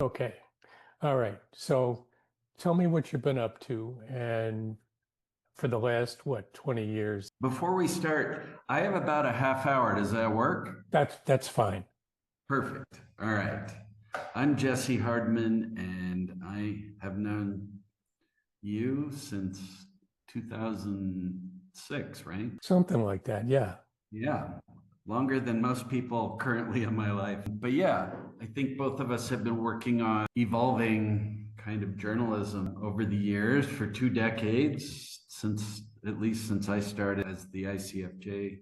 Okay. All right. So tell me what you've been up to and for the last, what, 20 years. Before we start, I have about a half hour. Does that work? That's fine. Perfect. All right. I'm Jesse Hardman, and I have known you since 2006, right? Something like that. Yeah. Yeah, longer than most people currently in my life. But yeah, I think both of us have been working on evolving kind of journalism over the years for 2 decades, at least since I started as the ICFJ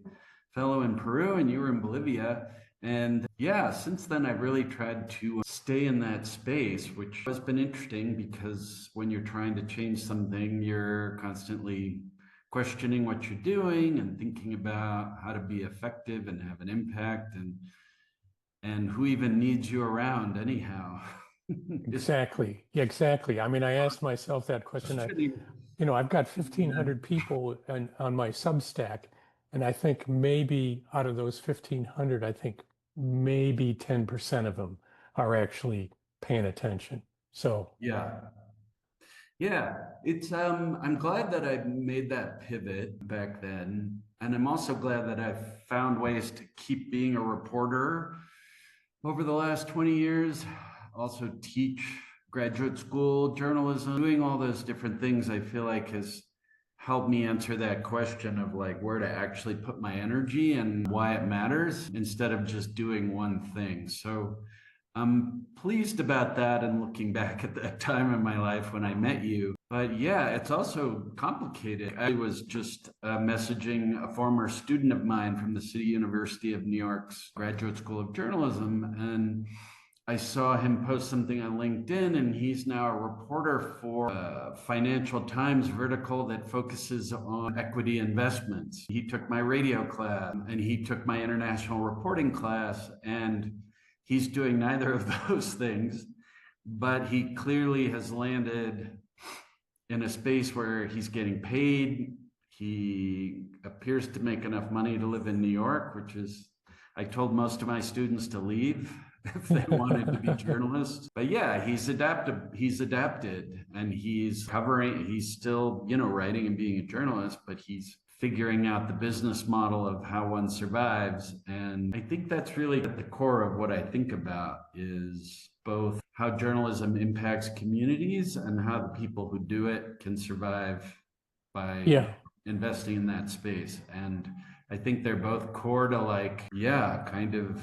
fellow in Peru and you were in Bolivia. And yeah, since then, I've really tried to stay in that space, which has been interesting because when you're trying to change something, you're constantly questioning what you're doing and thinking about how to be effective and have an impact and who even needs you around anyhow. It's Exactly. Yeah, exactly. I mean, I asked myself that question. questioning. I've got 1,500 people on my Substack, and I think maybe out of those 1,500, I think maybe 10% of them are actually paying attention. So, Yeah. Yeah, it's I'm glad that I made that pivot back then. And I'm also glad that I've found ways to keep being a reporter over the last 20 years. Also teach graduate school journalism, doing all those different things I feel like has helped me answer that question of like where to actually put my energy and why it matters instead of just doing one thing. So I'm pleased about that and looking back at that time in my life when I met you. But yeah, it's also complicated. I was just messaging a former student of mine from the City University of New York's Graduate School of Journalism, and I saw him post something on LinkedIn, and he's now a reporter for a Financial Times vertical that focuses on equity investments. He took my radio class and he took my international reporting class, and he's doing neither of those things, but he clearly has landed in a space where he's getting paid. He appears to make enough money to live in New York, which is, I told most of my students to leave if they wanted to be journalists. But yeah, he's adapted and he's still, writing and being a journalist, but he's figuring out the business model of how one survives. And I think that's really at the core of what I think about is both how journalism impacts communities and how the people who do it can survive by yeah. investing in that space. And I think they're both core to like, yeah, kind of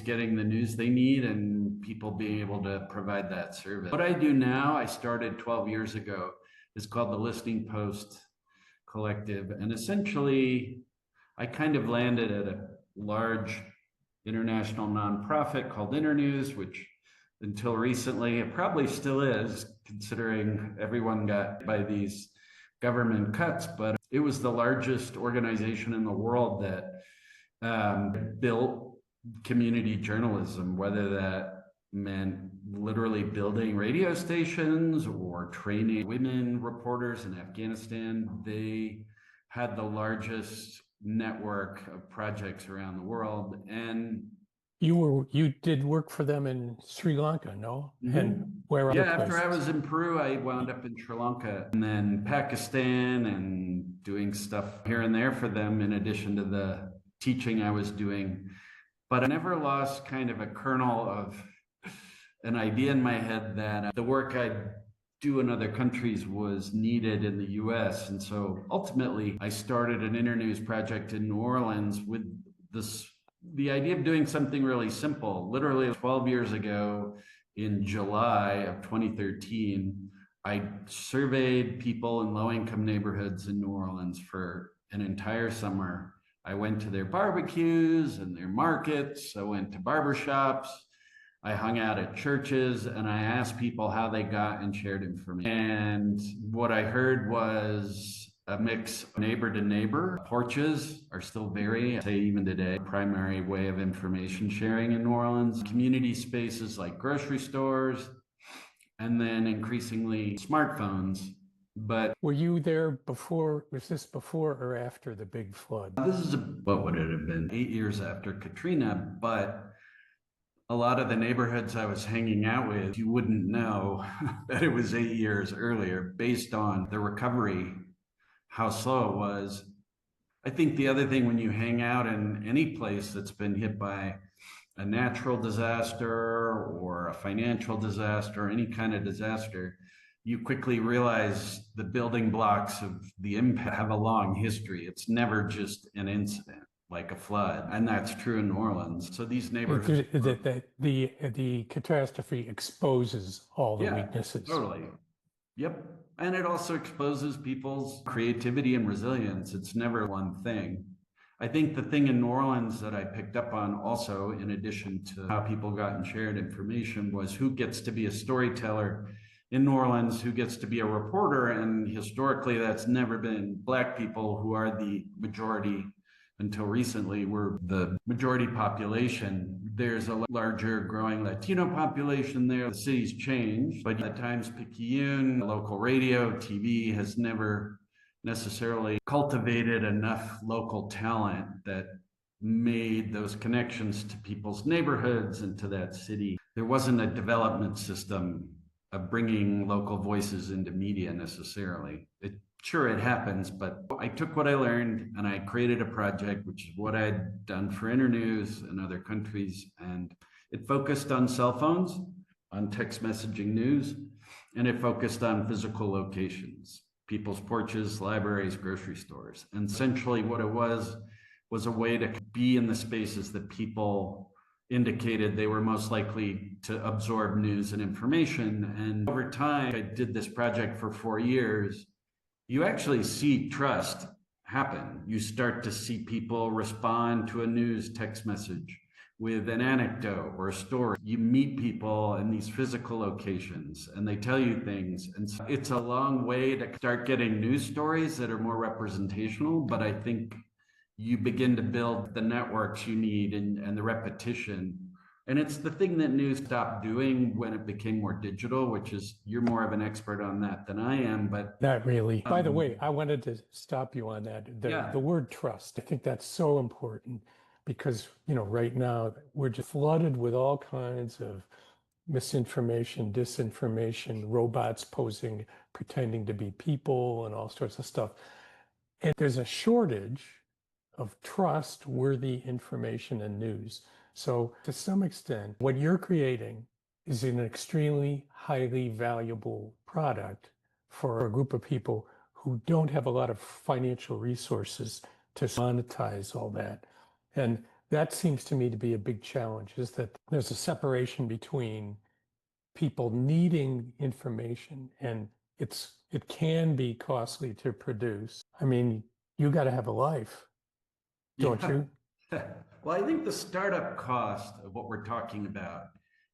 getting the news they need and people being able to provide that service. What I do now, I started 12 years ago, is called the Listening Post Collective. And essentially, I kind of landed at a large international nonprofit called Internews, which until recently, it probably still is, considering everyone got by these government cuts, but it was the largest organization in the world that built community journalism, whether that meant literally building radio stations or training women reporters in Afghanistan. They had the largest network of projects around the world. And You did work for them in Sri Lanka, no? And mhm. where Yeah, other after I places? was in Peru, I wound up in Sri Lanka and then Pakistan and doing stuff here and there for them in addition to the teaching I was doing. But I never lost kind of a kernel of an idea in my head that the work I'd do in other countries was needed in the US. And so ultimately, I started an internews project in New Orleans with this the idea of doing something really simple. Literally 12 years ago, in July of 2013, I surveyed people in low income neighborhoods in New Orleans for an entire summer. I went to their barbecues and their markets. I went to barbershops. I hung out at churches and I asked people how they got and shared information. And what I heard was a mix of neighbor to neighbor. Porches are still very, say even today, primary way of information sharing in New Orleans. Community spaces like grocery stores, and then increasingly smartphones. But Were you there before? Was this before or after the big flood? this is what would it have been? 8 years after Katrina, but a lot of the neighborhoods I was hanging out with, you wouldn't know that it was 8 years earlier based on the recovery, how slow it was. I think the other thing when you hang out in any place that's been hit by a natural disaster or a financial disaster, any kind of disaster, you quickly realize the building blocks of the impact have a long history. It's never just an incident like a flood, and that's true in New Orleans. So these neighborhoods, The catastrophe exposes all the yeah, weaknesses. totally. Yep. And it also exposes people's creativity and resilience. It's never one thing. I think the thing in New Orleans that I picked up on also, in addition to how people got and shared information, was who gets to be a storyteller in New Orleans, who gets to be a reporter. And historically, that's never been Black people, who are the majority until recently, were the majority population. There's a larger growing Latino population there. The city's changed, but at Times-Picayune, local radio, TV has never necessarily cultivated enough local talent that made those connections to people's neighborhoods and to that city. There wasn't a development system of bringing local voices into media necessarily. Sure, it happens, but I took what I learned and I created a project, which is what I'd done for Internews and other countries. And it focused on cell phones, on text messaging news, and it focused on physical locations, people's porches, libraries, grocery stores. And essentially what it was a way to be in the spaces that people indicated they were most likely to absorb news and information. And over time, I did this project for 4 years. You actually see trust happen. You start to see people respond to a news text message with an anecdote or a story. You meet people in these physical locations and they tell you things. And so it's a long way to start getting news stories that are more representational, but I think you begin to build the networks you need and the repetition. And it's the thing that news stopped doing when it became more digital, which is, you're more of an expert on that than I am, but Not really. By the way, I wanted to stop you on that. Yeah. The word trust, I think that's so important because, right now we're just flooded with all kinds of misinformation, disinformation, robots posing, pretending to be people and all sorts of stuff. And there's a shortage of trustworthy information and news. So to some extent, what you're creating is an extremely highly valuable product for a group of people who don't have a lot of financial resources to monetize all that. And that seems to me to be a big challenge, is that there's a separation between people needing information and it can be costly to produce. I mean, you got to have a life, don't you? Well, I think the startup cost of what we're talking about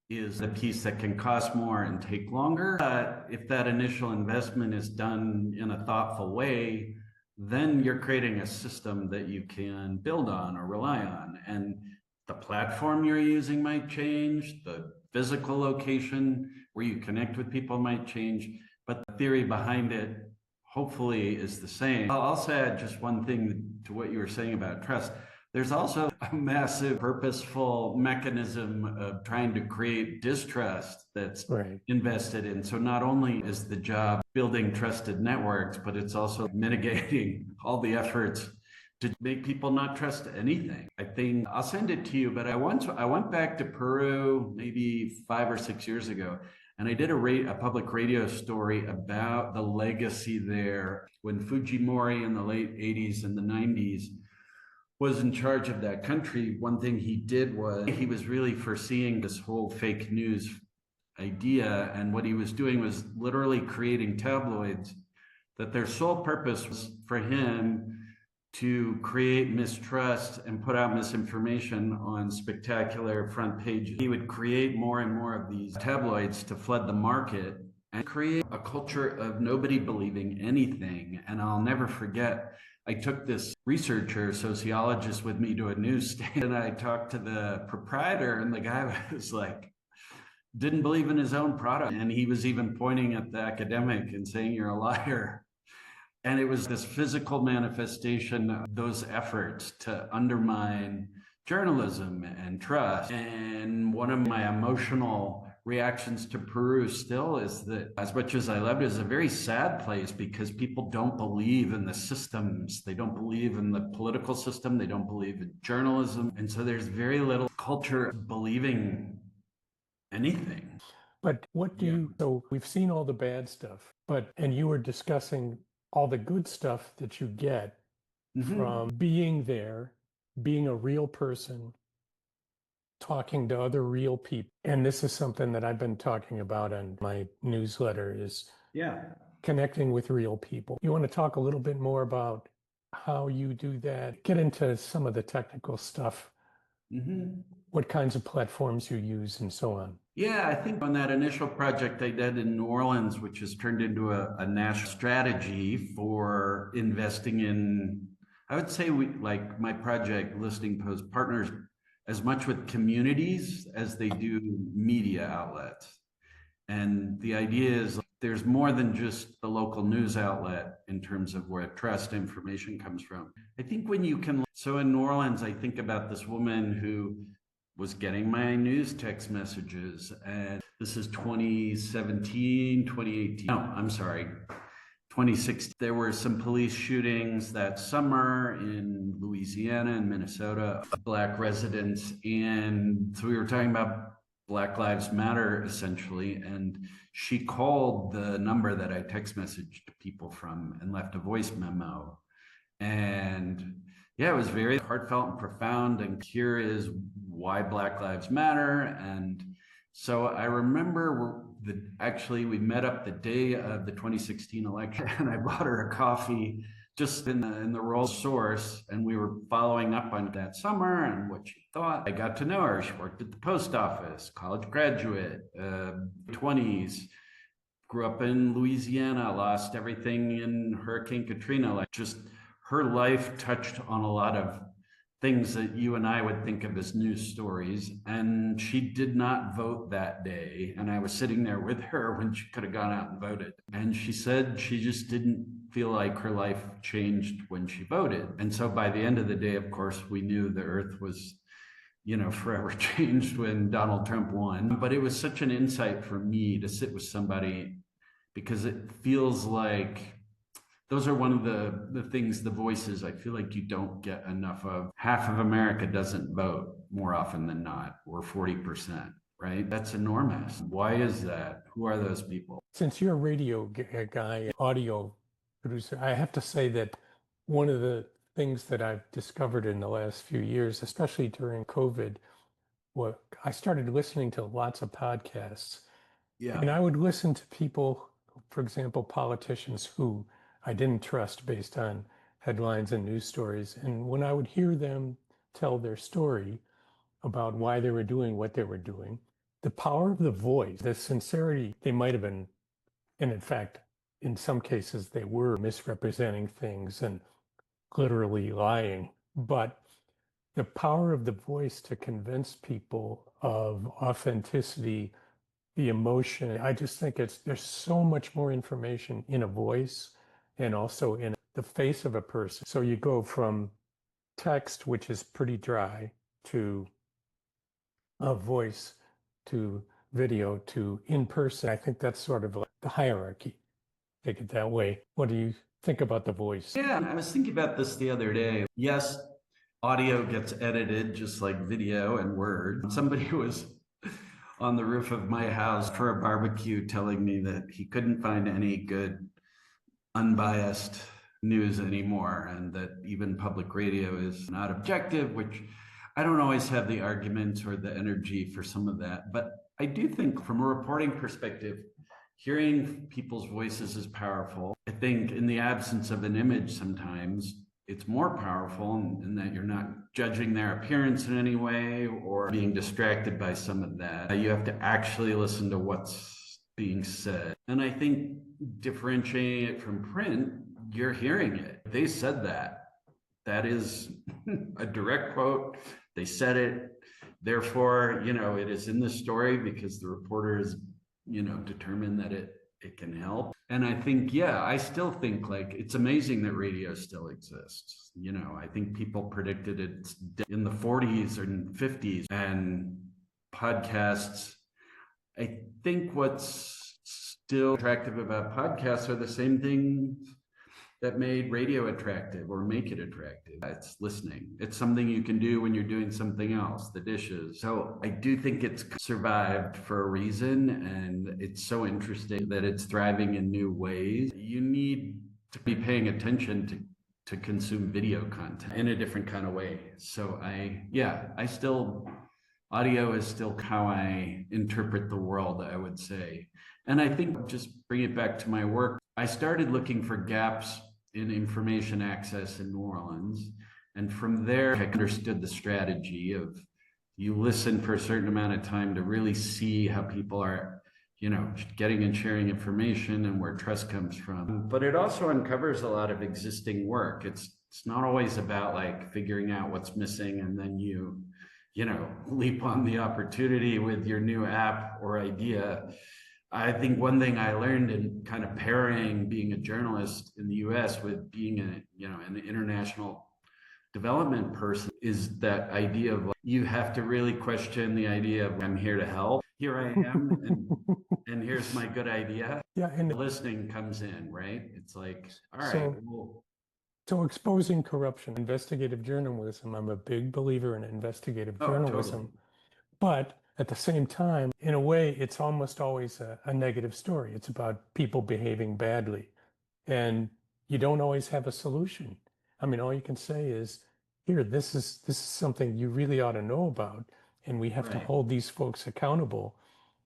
is the piece that can cost more and take longer. But if that initial investment is done in a thoughtful way, then you're creating a system that you can build on or rely on. And the platform you're using might change, the physical location where you connect with people might change, but the theory behind it hopefully is the same. I'll also add just one thing to what you were saying about trust. There's also a massive purposeful mechanism of trying to create distrust that's invested in. So not only is the job building trusted networks, but it's also mitigating all the efforts to make people not trust anything. I think I'll send it to you, but I went back to Peru maybe 5 or 6 years ago, and I did a public radio story about the legacy there when Fujimori in the late 80s and the 90s was in charge of that country. One thing he did was he was really foreseeing this whole fake news idea. And what he was doing was literally creating tabloids that their sole purpose was for him to create mistrust and put out misinformation on spectacular front pages. He would create more and more of these tabloids to flood the market and create a culture of nobody believing anything. And I'll never forget, I took this researcher, sociologist with me to a newsstand, and I talked to the proprietor, and the guy was like, didn't believe in his own product. And he was even pointing at the academic and saying, you're a liar. And it was this physical manifestation of those efforts to undermine journalism and trust. And one of my emotional reactions to Peru still is that, as much as I loved it, is a very sad place because people don't believe in the systems. They don't believe in the political system. They don't believe in journalism. And so there's very little culture of believing anything. But what do you, so we've seen all the bad stuff, and you were discussing all the good stuff that you get from being there, being a real person, talking to other real people. And this is something that I've been talking about on my newsletter is connecting with real people. You want to talk a little bit more about how you do that? Get into some of the technical stuff, what kinds of platforms you use and so on. Yeah, I think on that initial project I did in New Orleans, which has turned into a national strategy for investing in, I would say we, like my project Listening Post, partners as much with communities as they do media outlets. And the idea is there's more than just the local news outlet in terms of where trust information comes from. I think when you can, so in New Orleans, I think about this woman who was getting my news text messages, and this is 2017, 2018. No, I'm sorry, 2016. There were some police shootings that summer in Louisiana and Minnesota, Black residents. And so we were talking about Black Lives Matter, essentially. And she called the number that I text messaged people from and left a voice memo. And yeah, it was very heartfelt and profound. And here is why Black Lives Matter. And so I remember actually we met up the day of the 2016 election, and I bought her a coffee just in the Rolls Source, and we were following up on that summer and what she thought. I got to know her. She worked at the post office, college graduate, 20s, grew up in Louisiana, lost everything in Hurricane Katrina. Like, just her life touched on a lot of things that you and I would think of as news stories. And she did not vote that day. And I was sitting there with her when she could have gone out and voted. And she said she just didn't feel like her life changed when she voted. And so by the end of the day, of course, we knew the earth was, forever changed when Donald Trump won. But it was such an insight for me to sit with somebody, because it feels like those are one of the things, the voices I feel like you don't get enough of. Half of America doesn't vote more often than not, or 40%, right? That's enormous. Why is that? Who are those people? Since you're a radio guy, audio producer, I have to say that one of the things that I've discovered in the last few years, especially during COVID, I started listening to lots of podcasts. Yeah. And I would listen to people, for example, politicians who I didn't trust based on headlines and news stories. And when I would hear them tell their story about why they were doing what they were doing, the power of the voice, the sincerity, they might have been, and in fact, in some cases, they were misrepresenting things and literally lying. But the power of the voice to convince people of authenticity, the emotion, I just think there's so much more information in a voice and also in the face of a person. So you go from text, which is pretty dry, to a voice, to video, to in person. I think that's sort of like the hierarchy. Take it that way. What do you think about the voice? Yeah, I was thinking about this the other day. Yes, audio gets edited just like video and Word. Somebody was on the roof of my house for a barbecue telling me that he couldn't find any good unbiased news anymore, and that even public radio is not objective, which I don't always have the arguments or the energy for some of that. But I do think from a reporting perspective, hearing people's voices is powerful. I think in the absence of an image, sometimes it's more powerful in that you're not judging their appearance in any way or being distracted by some of that. You have to actually listen to what's being said. And I think differentiating it from print, you're hearing it. They said that. That is a direct quote. They said it. Therefore, it is in the story because the reporter is, determined that it can help. And I think, yeah, I still think like it's amazing that radio still exists. You know, I think people predicted it in the 40s and 50s, and podcasts. I think what's still attractive about podcasts are the same things that made radio attractive or make it attractive. It's listening. It's something you can do when you're doing something else, the dishes. So I do think it's survived for a reason, and it's so interesting that it's thriving in new ways. You need to be paying attention to consume video content in a different kind of way. So I still, audio is still how I interpret the world, I would say. And I think just bring it back to my work. I started looking for gaps in information access in New Orleans. And from there, I understood the strategy of you listen for a certain amount of time to really see how people are, you know, getting and sharing information and where trust comes from. But it also uncovers a lot of existing work. It's not always about like figuring out what's missing and then you know, leap on the opportunity with your new app or idea. I think one thing I learned in kind of pairing being a journalist in the US with being an international development person is that idea of like, you have to really question the idea of I'm here to help. Here I am, and here's my good idea. Yeah, and Listening comes in, right? It's like, all right, so well, so exposing corruption, investigative journalism. I'm a big believer in investigative oh, journalism. totally. But at the same time, in a way, it's almost always a negative story. It's about people behaving badly. And you don't always have a solution. I mean, all you can say is, here, this is something you really ought to know about, and we have to Right. hold these folks accountable.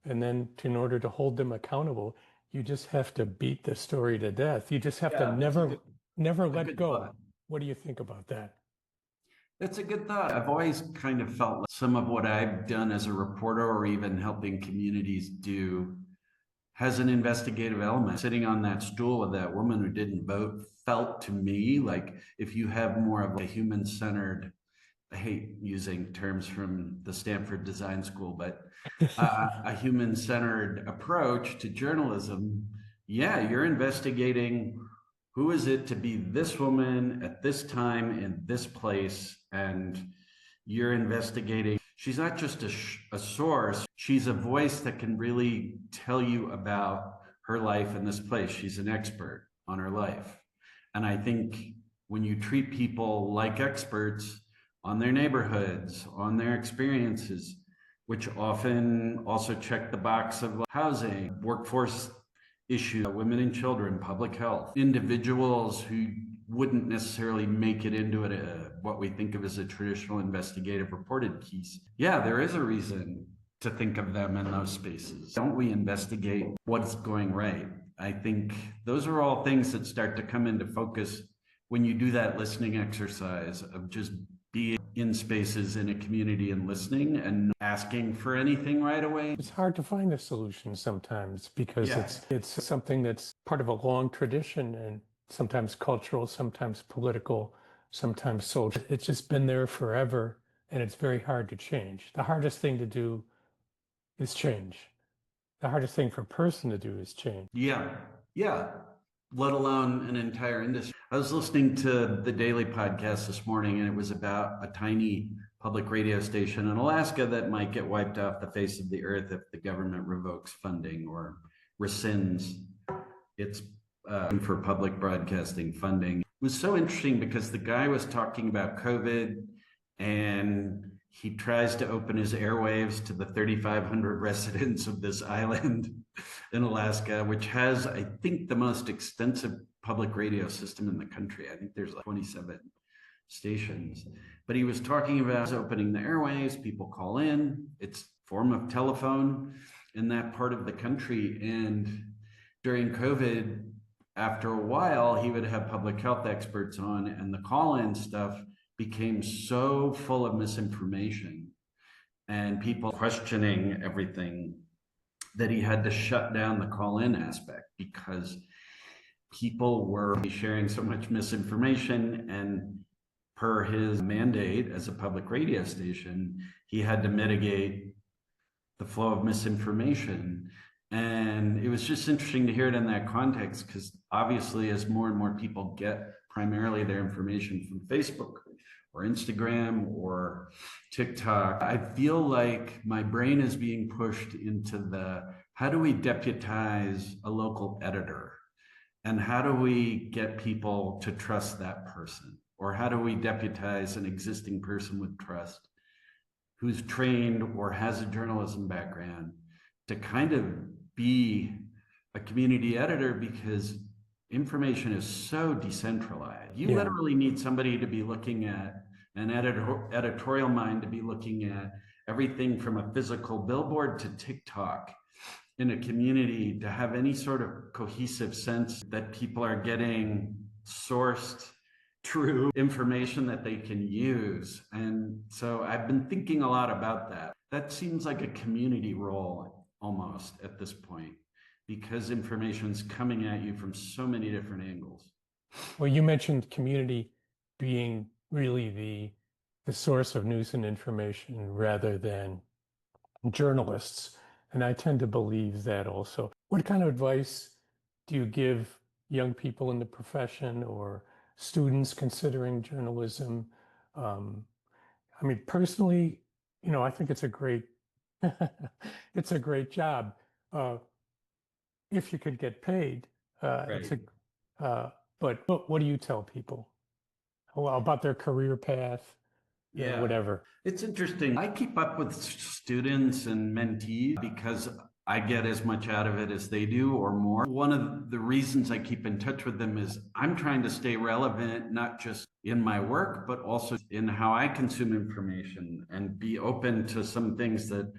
And then in order to hold them accountable, you just have to beat the story to death. You just have to Yeah, that's never a let good go. thought. What do you think about that? That's a good thought. I've always kind of felt like some of what I've done as a reporter or even helping communities do has an investigative element. Sitting on that stool with that woman who didn't vote felt to me like if you have more of a human-centered, I hate using terms from the Stanford Design School, but a human-centered approach to journalism, yeah, you're investigating who is it to be this woman at this time in this place, and you're investigating. She's not just a source, she's a voice that can really tell you about her life in this place. She's an expert on her life. And I think when you treat people like experts on their neighborhoods, on their experiences, which often also check the box of housing, workforce issue, women and children, public health, individuals who wouldn't necessarily make it into what we think of as a traditional investigative reported piece. Yeah, there is a reason to think of them in those spaces. Don't we investigate what's going right? I think those are all things that start to come into focus when you do that listening exercise of just being in spaces in a community and listening and asking for anything right away. It's hard to find a solution sometimes because Yeah. it's something that's part of a long tradition and sometimes cultural, sometimes political, sometimes social. It's just been there forever and it's very hard to change. The hardest thing to do is change. The hardest thing for a person to do is change. Yeah. Yeah. Let alone an entire industry. I was listening to the Daily podcast this morning, and it was about a tiny public radio station in Alaska that might get wiped off the face of the earth if the government revokes funding or rescinds its for public broadcasting funding. It was so interesting because the guy was talking about COVID, and he tries to open his airwaves to the 3,500 residents of this island in Alaska, which has, I think, the most extensive public radio system in the country. I think there's like 27 stations. But he was talking about opening the airwaves, people call in, it's a form of telephone in that part of the country. And during COVID, after a while, he would have public health experts on, and the call-in stuff became so full of misinformation and people questioning everything that he had to shut down the call-in aspect because people were sharing so much misinformation. And per his mandate as a public radio station, he had to mitigate the flow of misinformation. And it was just interesting to hear it in that context, because obviously, as more and more people get primarily their information from Facebook or Instagram or TikTok, I feel like my brain is being pushed into the how do we deputize a local editor? And how do we get people to trust that person? Or how do we deputize an existing person with trust who's trained or has a journalism background to kind of be a community editor, because information is so decentralized. You Yeah. literally need somebody to be looking at an editorial mind, to be looking at everything from a physical billboard to TikTok in a community, to have any sort of cohesive sense that people are getting sourced true information that they can use. And so I've been thinking a lot about that. That seems like a community role almost at this point, because information's coming at you from so many different angles. Well, you mentioned community being really the source of news and information rather than journalists. And I tend to believe that also. What kind of advice do you give young people in the profession or students considering journalism? Um, I mean, personally, I think it's a great, it's a great job. If you could get paid, it's Right. but what do you tell people? Well, about their career path, Yeah. whatever. It's interesting. I keep up with students and mentees because I get as much out of it as they do or more. One of the reasons I keep in touch with them is I'm trying to stay relevant, not just in my work, but also in how I consume information, and be open to some things that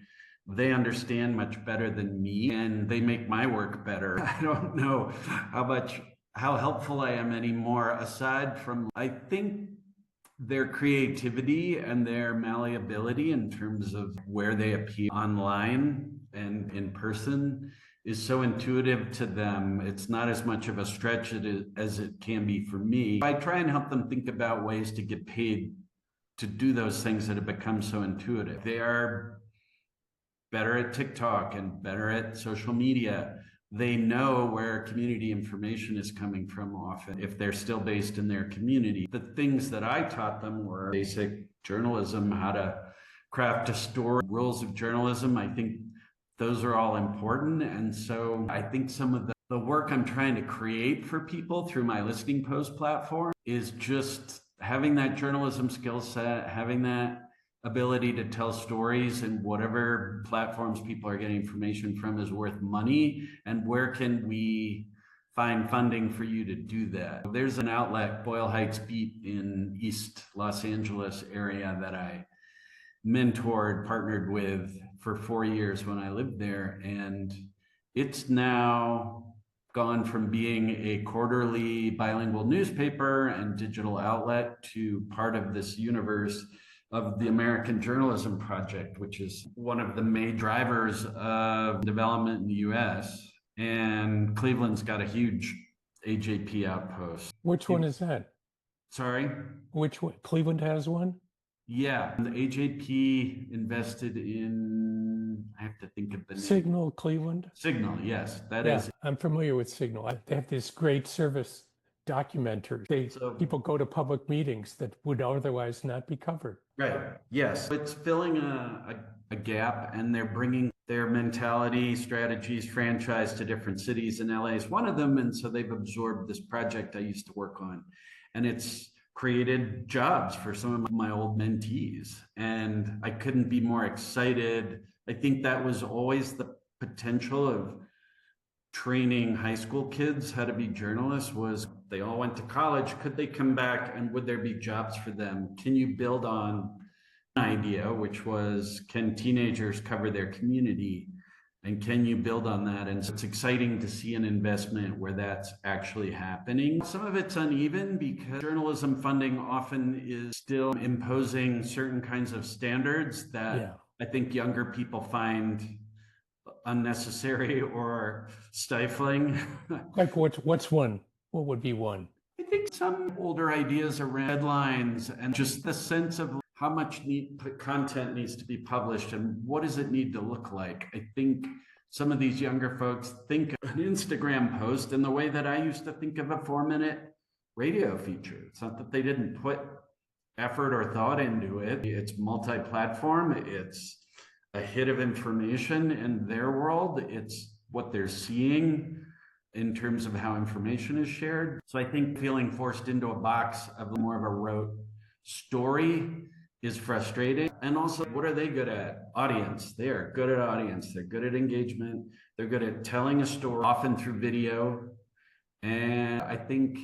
they understand much better than me, and they make my work better. I don't know how helpful I am anymore, aside from I think their creativity and their malleability in terms of where they appear online and in person is so intuitive to them. It's not as much of a stretch as it can be for me. I try and help them think about ways to get paid to do those things that have become so intuitive. They are better at TikTok and better at social media. They know where community information is coming from often if they're still based in their community. The things that I taught them were basic journalism, how to craft a story, rules of journalism. I think those are all important. And so I think some of the work I'm trying to create for people through my listening post platform is just having that journalism skill set, having that ability to tell stories, and whatever platforms people are getting information from is worth money, and where can we find funding for you to do that. There's an outlet, Boyle Heights Beat in East Los Angeles area, that I mentored, partnered with for 4 years when I lived there, and it's now gone from being a quarterly bilingual newspaper and digital outlet to part of this universe of the American Journalism Project, which is one of the main drivers of development in the US. And Cleveland's got a huge AJP outpost. Which one is that? Sorry? Which one? Cleveland has one? Yeah, the AJP invested in, I have to think of the name. Signal Cleveland? Signal, yes, that Yeah, is. I'm familiar with Signal. They have this great service documentary. People go to public meetings that would otherwise not be covered. Right. Yes. It's filling a gap, and they're bringing their mentality, strategies, franchise to different cities, and LA is one of them. And so they've absorbed this project I used to work on, and it's created jobs for some of my old mentees. And I couldn't be more excited. I think that was always the potential of training high school kids how to be journalists. Was they all went to college, could they come back, and would there be jobs for them? Can you build on an idea, which was, can teenagers cover their community, and can you build on that? And so it's exciting to see an investment where that's actually happening. Some of it's uneven because journalism funding often is still imposing certain kinds of standards that I think younger people find unnecessary or stifling. Like what's one? What would be one? I think some older ideas around headlines and just the sense of how much content needs to be published and what does it need to look like. I think some of these younger folks think of an Instagram post in the way that I used to think of a 4-minute radio feature. It's not that they didn't put effort or thought into it. It's multi-platform. It's a hit of information in their world. It's what they're seeing in terms of how information is shared. So I think feeling forced into a box of more of a rote story is frustrating. And also, what are they good at? Audience. They are good at audience. They're good at engagement. They're good at telling a story, often through video. And I think,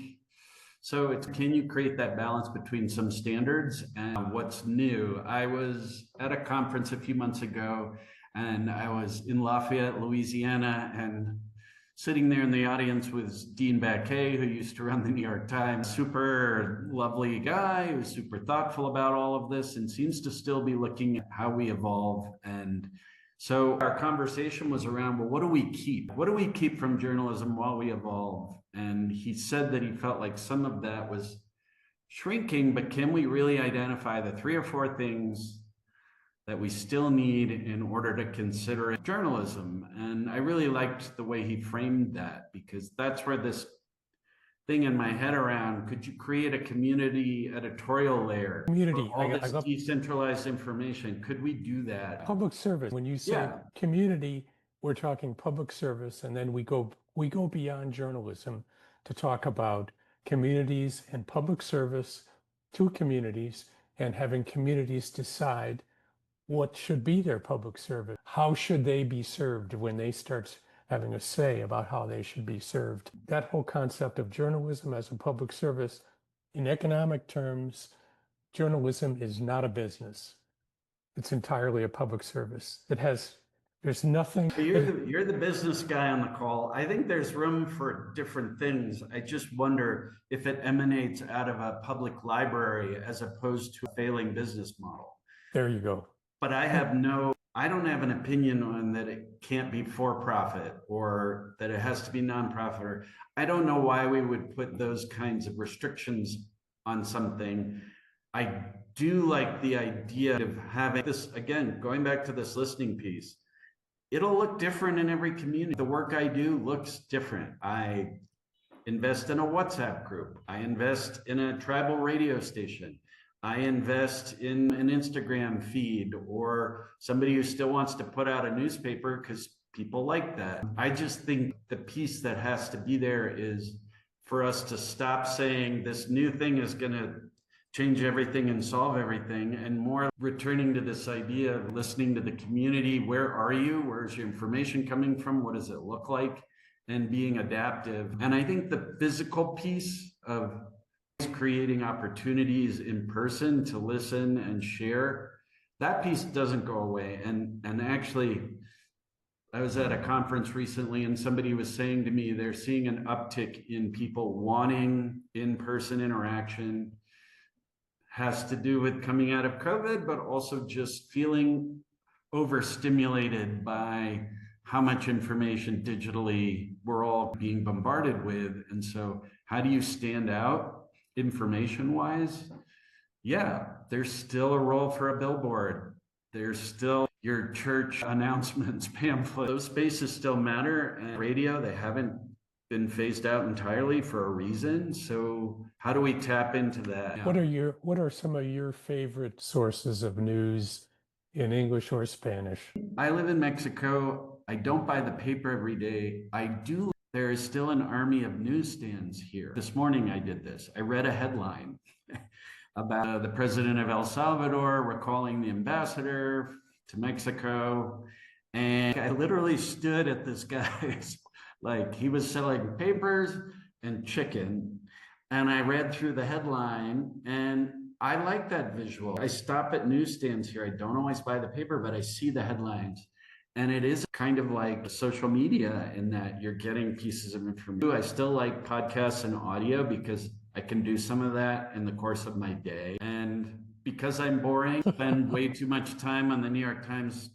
so it's, can you create that balance between some standards and what's new? I was at a conference a few months ago, and I was in Lafayette, Louisiana, and sitting there in the audience was Dean Baquet, who used to run the New York Times. Super lovely guy who's super thoughtful about all of this and seems to still be looking at how we evolve. And so our conversation was around, well, what do we keep? What do we keep from journalism while we evolve? And he said that he felt like some of that was shrinking, but can we really identify the 3 or 4 things that we still need in order to consider it journalism? And I really liked the way he framed that, because that's where this thing in my head around, could you create a community editorial layer? Community. All this decentralized information, could we do that? Public service. When you say community, we're talking public service, and then we go beyond journalism to talk about communities and public service to communities, and having communities decide what should be their public service. How should they be served when they start having a say about how they should be served? That whole concept of journalism as a public service, in economic terms, journalism is not a business. It's entirely a public service. There's nothing. You're the business guy on the call. I think there's room for different things. I just wonder if it emanates out of a public library as opposed to a failing business model. There you go. But I don't have an opinion on that it can't be for profit or that it has to be nonprofit. Or I don't know why we would put those kinds of restrictions on something. I do like the idea of having this, again, going back to this listening piece. It'll look different in every community. The work I do looks different. I invest in a WhatsApp group. I invest in a tribal radio station. I invest in an Instagram feed, or somebody who still wants to put out a newspaper because people like that. I just think the piece that has to be there is for us to stop saying this new thing is going to change everything and solve everything, and more returning to this idea of listening to the community. Where are you? Where's your information coming from? What does it look like? And being adaptive. And I think the physical piece of creating opportunities in person to listen and share, that piece doesn't go away. And actually, I was at a conference recently and somebody was saying to me they're seeing an uptick in people wanting in-person interaction. Has to do with coming out of COVID, but also just feeling overstimulated by how much information digitally we're all being bombarded with. And so how do you stand out information-wise? Yeah, there's still a role for a billboard. There's still your church announcements, pamphlet. Those spaces still matter. And radio, they haven't been phased out entirely for a reason. So how do we tap into that? What are some of your favorite sources of news in English or Spanish? I live in Mexico. I don't buy the paper every day. There is still an army of newsstands here. This morning I did this. I read a headline about the president of El Salvador recalling the ambassador to Mexico. And I literally stood at this guy's, like, he was selling papers and chicken. And I read through the headline, and I like that visual. I stop at newsstands here. I don't always buy the paper, but I see the headlines. And it is kind of like social media in that you're getting pieces of information. I still like podcasts and audio because I can do some of that in the course of my day. And because I'm boring, I spend way too much time on the New York Times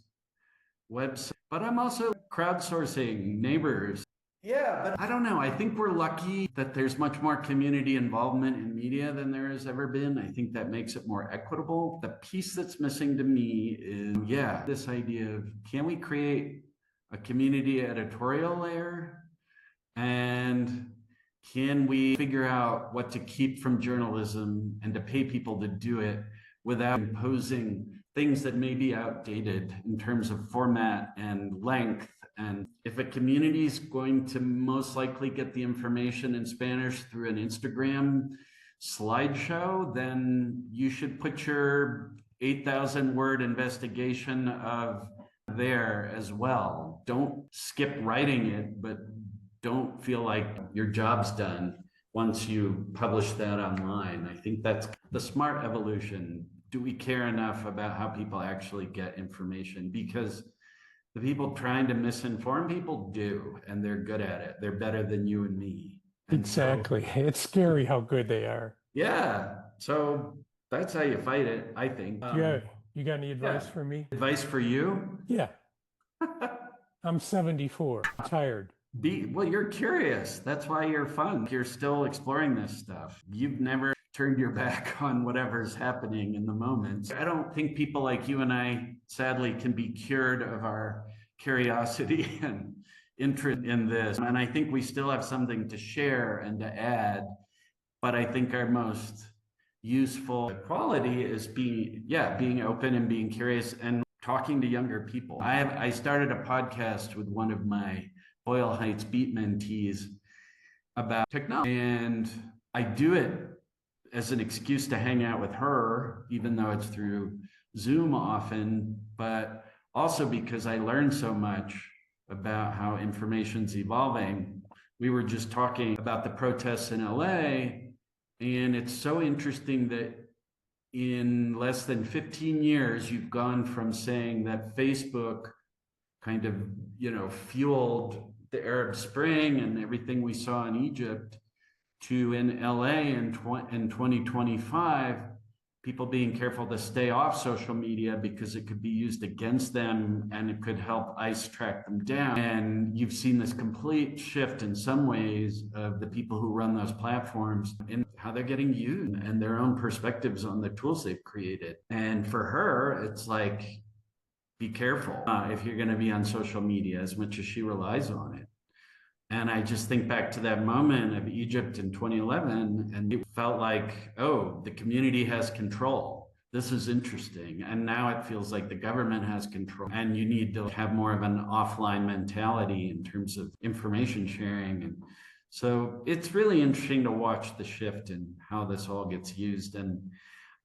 website. But I'm also crowdsourcing neighbors. Yeah, but I don't know. I think we're lucky that there's much more community involvement in media than there has ever been. I think that makes it more equitable. The piece that's missing to me is, this idea of, can we create a community editorial layer? And can we figure out what to keep from journalism and to pay people to do it without imposing things that may be outdated in terms of format and length? And if a community is going to most likely get the information in Spanish through an Instagram slideshow, then you should put your 8,000 word investigation of there as well. Don't skip writing it, but don't feel like your job's done once you publish that online. I think that's the smart evolution. Do we care enough about how people actually get information? Because the people trying to misinform people do, and they're good at it. They're better than you and me. And Exactly. It's scary how good they are. yeah, so that's how you fight it, I think. Yeah. You got any advice for me? Advice for you? Yeah. I'm 74, tired. Well, you're curious. That's why you're fun. You're still exploring this stuff. You've never turned your back on whatever's happening in the moment. I don't think people like you and I, sadly, can be cured of our curiosity and interest in this. And I think we still have something to share and to add. But I think our most useful quality is being open and being curious and talking to younger people. I started a podcast with one of my Boyle Heights Beat mentees about technology, and I do it as an excuse to hang out with her, even though it's through Zoom often, but also because I learned so much about how information's evolving. We were just talking about the protests in LA, and it's so interesting that in less than 15 years, you've gone from saying that Facebook kind of, fueled the Arab Spring and everything we saw in Egypt to in LA in 2025, people being careful to stay off social media because it could be used against them and it could help ICE track them down. And you've seen this complete shift in some ways of the people who run those platforms in how they're getting used and their own perspectives on the tools they've created. And for her, it's like, be careful if you're going to be on social media as much as she relies on it. And I just think back to that moment of Egypt in 2011, and it felt like, oh, the community has control. This is interesting. And now it feels like the government has control, and you need to have more of an offline mentality in terms of information sharing. And so it's really interesting to watch the shift in how this all gets used. And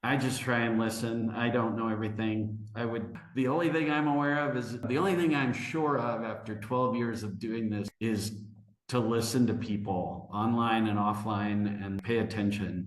I just try and listen. I don't know everything. The only thing I'm aware of is the only thing I'm sure of after 12 years of doing this is to listen to people online and offline and pay attention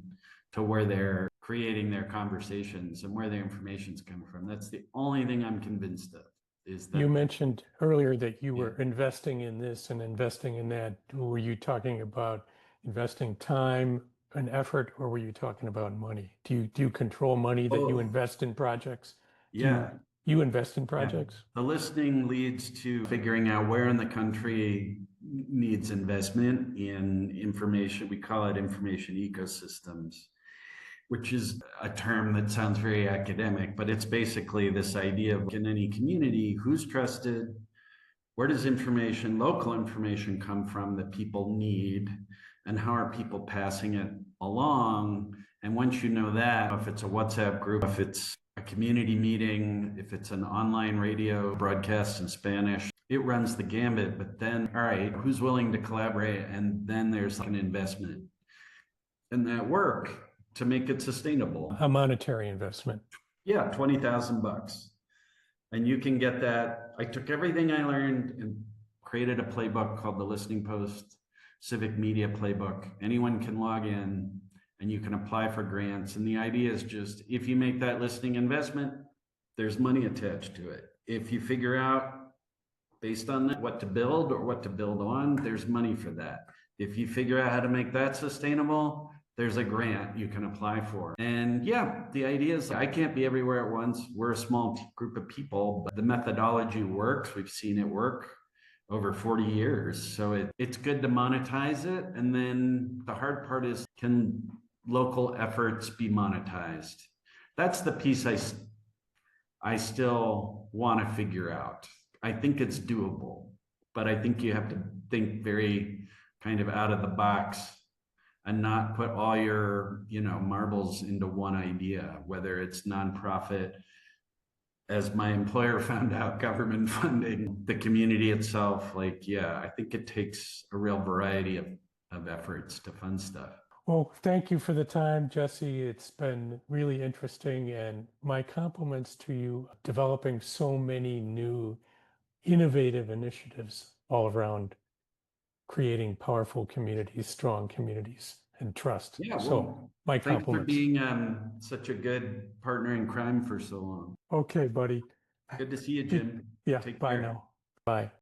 to where they're creating their conversations and where their information's coming from. That's the only thing I'm convinced of. Is that you mentioned earlier that you were investing in this and investing in that. Were you talking about investing time and effort, or were you talking about money? Do you control money that you invest in projects? Yeah. You invest in projects? The listening leads to figuring out where in the country needs investment in information. We call it information ecosystems, which is a term that sounds very academic, but it's basically this idea of in any community, who's trusted, where does local information come from that people need, and how are people passing it along? And once you know that, if it's a WhatsApp group, if it's a community meeting, if it's an online radio broadcast in Spanish, it runs the gambit. But then, all right, who's willing to collaborate? And then there's like an investment in that work to make it sustainable. A monetary investment. Yeah, $20,000. And you can get that. I took everything I learned and created a playbook called the Listening Post Civic Media Playbook. Anyone can log in and you can apply for grants. And the idea is just, if you make that listening investment, there's money attached to it. If you figure out based on that, what to build or what to build on, there's money for that. If you figure out how to make that sustainable, there's a grant you can apply for. And yeah, the idea is I can't be everywhere at once. We're a small group of people, but the methodology works. We've seen it work over 40 years. So it's good to monetize it. And then the hard part is, can local efforts be monetized? That's the piece I still want to figure out. I think it's doable, but I think you have to think very kind of out of the box and not put all your, marbles into one idea, whether it's nonprofit, as my employer found out, government funding, the community itself. Like, yeah, I think it takes a real variety of efforts to fund stuff. Well, thank you for the time, Jesse. It's been really interesting, and my compliments to you developing so many new innovative initiatives all around creating powerful communities, strong communities, and trust. Yeah, So well, my thanks for compliments. being such a good partner in crime for so long. Okay, buddy. Good to see you, Be- Jim. Yeah, Take bye care. now. Bye.